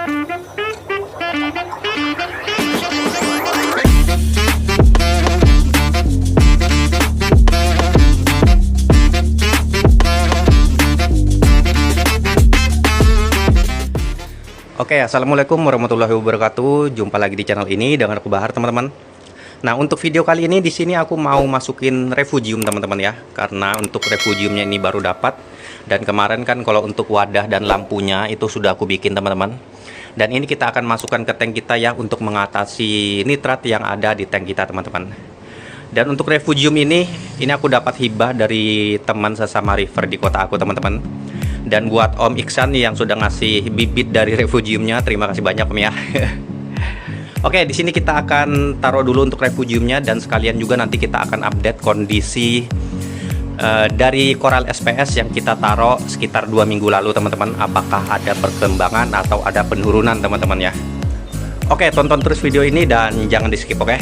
Oke, assalamualaikum warahmatullahi wabarakatuh. Jumpa lagi di channel ini dengan aku Bahar, teman-teman. Nah, untuk video kali ini di sini aku mau masukin refugium, teman-teman ya. Karena untuk refugiumnya ini baru dapat, dan kemarin kan kalau untuk wadah dan lampunya itu sudah aku bikin, teman-teman. Dan ini kita akan masukkan ke tank kita ya untuk mengatasi nitrat yang ada di tank kita, teman-teman. Dan untuk refugium ini aku dapat hibah dari teman sesama river di kota aku, teman-teman. Dan buat Om Iksan yang sudah ngasih bibit dari refugiumnya, terima kasih banyak Om ya. Oke, di sini kita akan taruh dulu untuk refugiumnya, dan sekalian juga nanti kita akan update kondisi dari Coral SPS yang kita taruh sekitar 2 minggu lalu, teman-teman. Apakah ada perkembangan atau ada penurunan, teman-teman ya. Oke, tonton terus video ini dan jangan di skip, oke?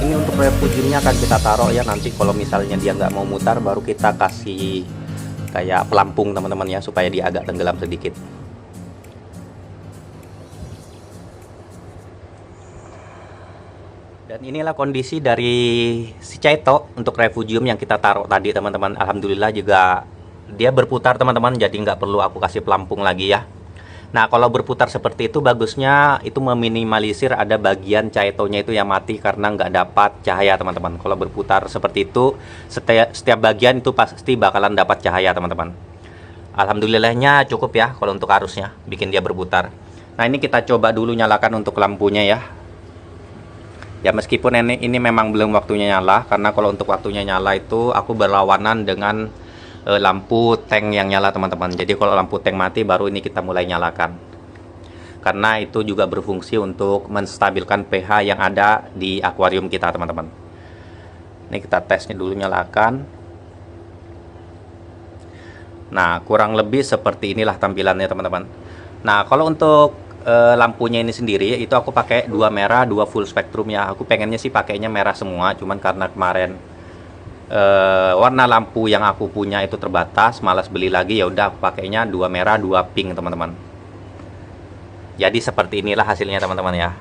Ini untuk refugiumnya akan kita taruh ya, nanti kalau misalnya dia nggak mau mutar baru kita kasih kayak pelampung, teman-teman ya, supaya dia agak tenggelam sedikit. Dan inilah kondisi dari si Caito untuk refugium yang kita taruh tadi, teman-teman. Alhamdulillah juga dia berputar, teman-teman, jadi nggak perlu aku kasih pelampung lagi ya. Nah, kalau berputar seperti itu bagusnya itu meminimalisir ada bagian Caitonya itu yang mati karena nggak dapat cahaya, teman-teman. Kalau berputar seperti itu, setiap bagian itu pasti bakalan dapat cahaya, teman-teman. Alhamdulillahnya cukup ya kalau untuk arusnya, bikin dia berputar. Nah, ini kita coba dulu nyalakan untuk lampunya ya. Ya, meskipun ini memang belum waktunya nyala, karena kalau untuk waktunya nyala itu aku berlawanan dengan lampu tank yang nyala, teman-teman. Jadi kalau lampu tank mati baru ini kita mulai nyalakan, karena itu juga berfungsi untuk menstabilkan pH yang ada di akuarium kita, teman-teman. Ini kita tesnya dulu, nyalakan. Nah, kurang lebih seperti inilah tampilannya, teman-teman. Nah, kalau untuk lampunya ini sendiri itu aku pakai 2 merah 2 full spektrum ya. Aku pengennya sih pakainya merah semua, cuman karena kemarin warna lampu yang aku punya itu terbatas, malas beli lagi, ya udah aku pakainya 2 merah 2 pink, teman-teman. Jadi seperti inilah hasilnya, teman-teman ya.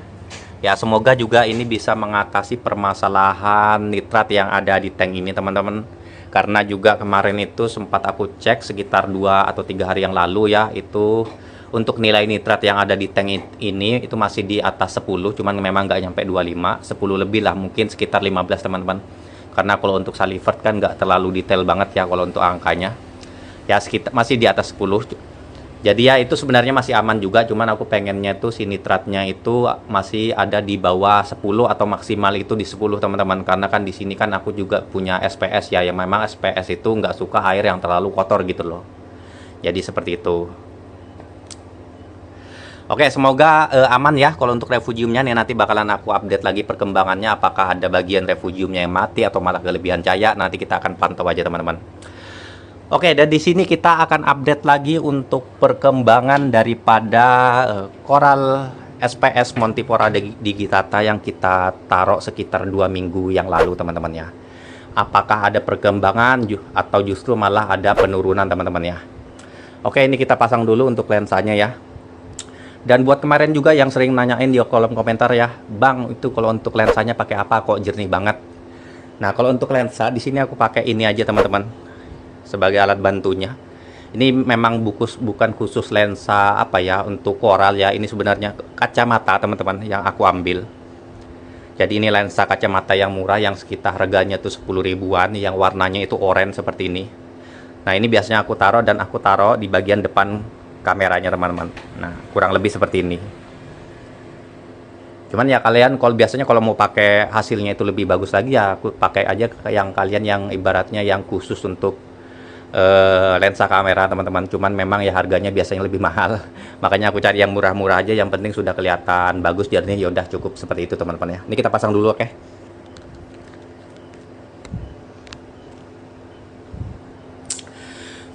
Ya, semoga juga ini bisa mengatasi permasalahan nitrat yang ada di tank ini, teman-teman. Karena juga kemarin itu sempat aku cek sekitar 2 atau 3 hari yang lalu ya, itu untuk nilai nitrat yang ada di tank ini itu masih di atas 10, cuman memang nggak nyampe 25, 10 lebih lah, mungkin sekitar 15, teman-teman. Karena kalau untuk Salivert kan nggak terlalu detail banget ya kalau untuk angkanya. Ya sekitar masih di atas 10. Jadi ya itu sebenarnya masih aman juga, cuman aku pengennya tuh si nitratnya itu masih ada di bawah 10 atau maksimal itu di 10, teman-teman. Karena kan di sini kan aku juga punya SPS ya, yang memang SPS itu nggak suka air yang terlalu kotor gitu loh. Jadi seperti itu. Oke, semoga aman ya kalau untuk refugiumnya nih. Nanti bakalan aku update lagi perkembangannya, apakah ada bagian refugiumnya yang mati atau malah kelebihan cahaya. Nanti kita akan pantau aja, teman-teman. Oke, dan di sini kita akan update lagi untuk perkembangan daripada Coral SPS Montipora digitata yang kita taruh sekitar 2 minggu yang lalu, teman-teman ya. Apakah ada perkembangan atau justru malah ada penurunan, teman-teman ya. Oke, ini kita pasang dulu untuk lensanya ya. Dan buat kemarin juga yang sering nanyain di kolom komentar ya, Bang, itu kalau untuk lensanya pakai apa kok jernih banget? Nah, kalau untuk lensa di sini aku pakai ini aja, teman-teman, sebagai alat bantunya. Ini memang bukan khusus lensa apa ya untuk koral ya, ini sebenarnya kacamata, teman-teman, yang aku ambil. Jadi ini lensa kacamata yang murah yang sekitar harganya tuh 10 ribuan, yang warnanya itu oranye seperti ini. Nah, ini biasanya aku taruh, dan aku taruh di bagian depan kameranya, teman-teman. Nah, kurang lebih seperti ini. Cuman ya kalian kalau biasanya kalau mau pakai hasilnya itu lebih bagus lagi ya, aku pakai aja yang kalian yang ibaratnya yang khusus untuk lensa kamera, teman-teman. Cuman memang ya harganya biasanya lebih mahal. Makanya aku cari yang murah-murah aja, yang penting sudah kelihatan bagus jadinya, ya udah cukup seperti itu, teman-teman ya. Ini kita pasang dulu, oke.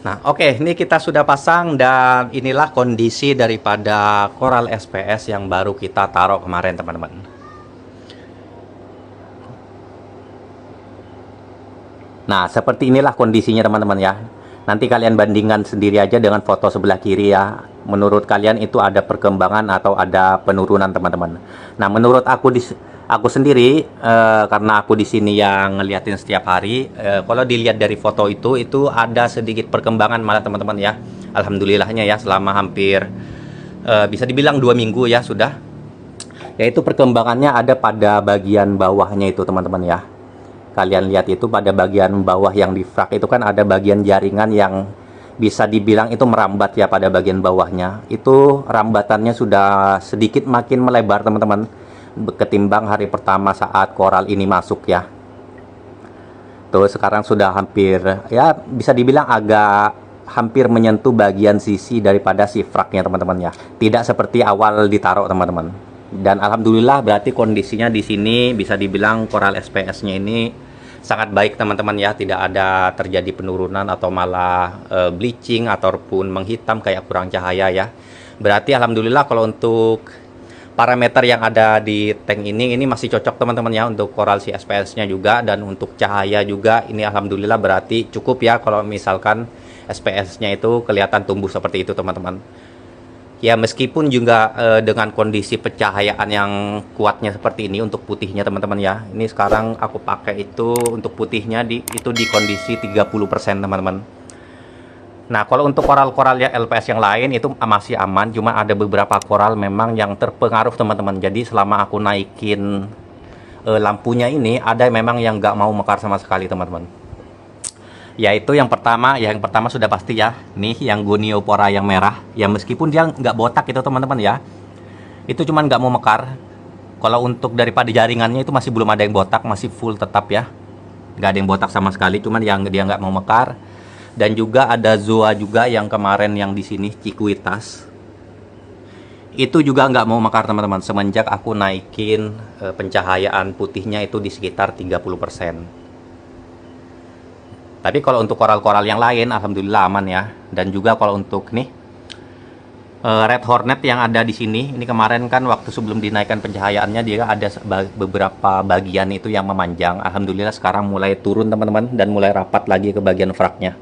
Nah, oke, ini kita sudah pasang, dan inilah kondisi daripada Coral SPS yang baru kita taruh kemarin, teman-teman. Nah, seperti inilah kondisinya teman-teman ya. Nanti kalian bandingkan sendiri aja dengan foto sebelah kiri ya. Menurut kalian itu ada perkembangan atau ada penurunan teman-teman. Nah, menurut aku sendiri karena aku di sini yang ngeliatin setiap hari, kalau dilihat dari foto itu ada sedikit perkembangan malah teman-teman ya. Alhamdulillahnya ya, selama hampir bisa dibilang 2 minggu ya sudah. Yaitu perkembangannya ada pada bagian bawahnya itu teman-teman ya. Kalian lihat itu pada bagian bawah yang di frak itu kan ada bagian jaringan yang bisa dibilang itu merambat ya pada bagian bawahnya. Itu rambatannya sudah sedikit makin melebar teman-teman, ketimbang hari pertama saat koral ini masuk ya. Tuh sekarang sudah hampir ya bisa dibilang agak hampir menyentuh bagian sisi daripada si fraknya teman-teman ya. Tidak seperti awal ditaruh teman-teman. Dan alhamdulillah berarti kondisinya di sini bisa dibilang koral SPS-nya ini sangat baik teman-teman ya, tidak ada terjadi penurunan atau malah bleaching ataupun menghitam kayak kurang cahaya ya. Berarti alhamdulillah kalau untuk parameter yang ada di tank ini masih cocok teman-teman ya, untuk koral si SPS-nya juga, dan untuk cahaya juga ini alhamdulillah berarti cukup ya kalau misalkan SPS-nya itu kelihatan tumbuh seperti itu teman-teman. Ya meskipun juga dengan kondisi pencahayaan yang kuatnya seperti ini untuk putihnya teman-teman ya. Ini sekarang aku pakai itu untuk putihnya itu di kondisi 30% teman-teman. Nah kalau untuk koral-koral ya LPS yang lain itu masih aman, cuma ada beberapa koral memang yang terpengaruh teman-teman. Jadi selama aku naikin lampunya ini ada memang yang nggak mau mekar sama sekali teman-teman. Yaitu yang pertama sudah pasti ya, nih yang goniopora yang merah, ya meskipun dia nggak botak itu teman-teman ya, itu cuman nggak mau mekar. Kalau untuk daripada jaringannya itu masih belum ada yang botak, masih full tetap ya, nggak ada yang botak sama sekali, cuman yang dia nggak mau mekar. Dan juga ada zoa juga yang kemarin yang di sini Cikuitas, itu juga nggak mau mekar teman-teman, semenjak aku naikin pencahayaan putihnya itu di sekitar 30%. Tapi kalau untuk koral-koral yang lain alhamdulillah aman ya. Dan juga kalau untuk nih red hornet yang ada di sini, ini kemarin kan waktu sebelum dinaikkan pencahayaannya dia ada beberapa bagian itu yang memanjang. Alhamdulillah sekarang mulai turun teman-teman dan mulai rapat lagi ke bagian fraknya.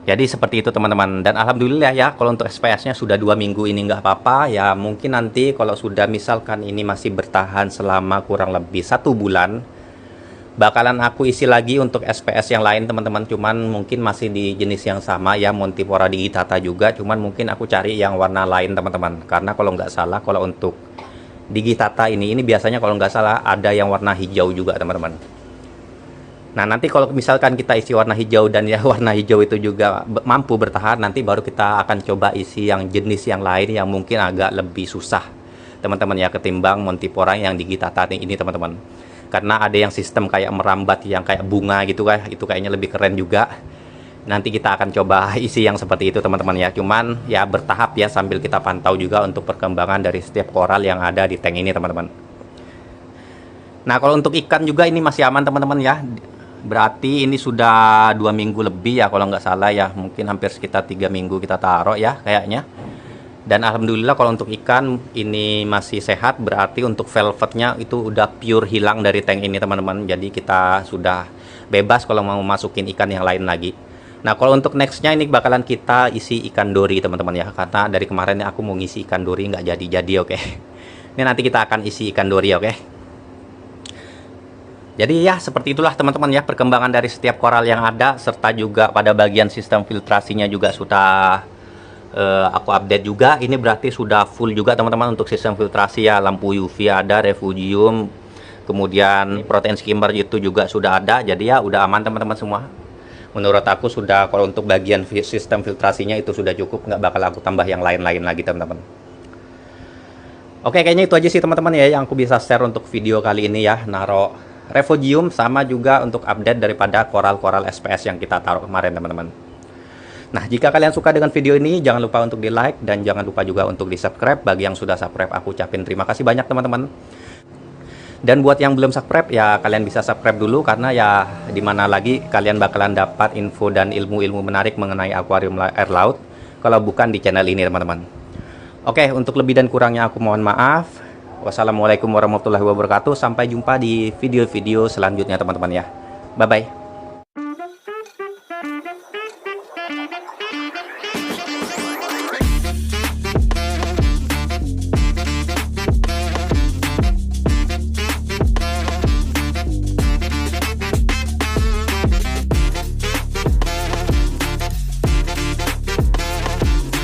Jadi seperti itu teman-teman. Dan alhamdulillah ya kalau untuk SPS-nya sudah 2 minggu ini nggak apa-apa ya. Mungkin nanti kalau sudah misalkan ini masih bertahan selama kurang lebih 1 bulan, bakalan aku isi lagi untuk SPS yang lain teman-teman, cuman mungkin masih di jenis yang sama ya, Montipora digitata juga, cuman mungkin aku cari yang warna lain teman-teman. Karena kalau nggak salah kalau untuk digitata ini biasanya kalau nggak salah ada yang warna hijau juga teman-teman. Nah nanti kalau misalkan kita isi warna hijau dan ya warna hijau itu juga mampu bertahan, nanti baru kita akan coba isi yang jenis yang lain yang mungkin agak lebih susah teman-teman ya, ketimbang Montipora yang digitata ini teman-teman. Karena ada yang sistem kayak merambat yang kayak bunga gitu kan, itu kayaknya lebih keren juga. Nanti kita akan coba isi yang seperti itu teman-teman ya, cuman ya bertahap ya, sambil kita pantau juga untuk perkembangan dari setiap koral yang ada di tank ini teman-teman. Nah kalau untuk ikan juga ini masih aman teman-teman ya, berarti ini sudah 2 minggu lebih ya kalau nggak salah ya, mungkin hampir sekitar 3 minggu kita taruh ya kayaknya. Dan alhamdulillah kalau untuk ikan ini masih sehat, berarti untuk velvetnya itu udah pure hilang dari tank ini teman-teman. Jadi kita sudah bebas kalau mau masukin ikan yang lain lagi. Nah kalau untuk nextnya ini bakalan kita isi ikan dori teman-teman ya, karena dari kemarin aku mau ngisi ikan dori nggak jadi oke. Ini nanti kita akan isi ikan dori oke. Jadi ya seperti itulah teman-teman ya perkembangan dari setiap koral yang ada, serta juga pada bagian sistem filtrasinya juga sudah aku update juga. Ini berarti sudah full juga teman-teman untuk sistem filtrasi ya, lampu UV ada, refugium, kemudian protein skimmer itu juga sudah ada. Jadi ya udah aman teman-teman semua. Menurut aku sudah, kalau untuk bagian sistem filtrasinya itu sudah cukup, nggak bakal aku tambah yang lain-lain lagi teman-teman. Oke kayaknya itu aja sih teman-teman ya yang aku bisa share untuk video kali ini ya, naro refugium sama juga untuk update daripada koral-koral SPS yang kita taruh kemarin teman-teman. Nah, jika kalian suka dengan video ini, jangan lupa untuk di like dan jangan lupa juga untuk di subscribe. Bagi yang sudah subscribe, aku ucapin terima kasih banyak teman-teman. Dan buat yang belum subscribe, ya kalian bisa subscribe dulu, karena ya dimana lagi kalian bakalan dapat info dan ilmu-ilmu menarik mengenai akuarium air laut, kalau bukan di channel ini teman-teman. Oke, untuk lebih dan kurangnya aku mohon maaf. Wassalamualaikum warahmatullahi wabarakatuh. Sampai jumpa di video-video selanjutnya teman-teman ya. Bye bye.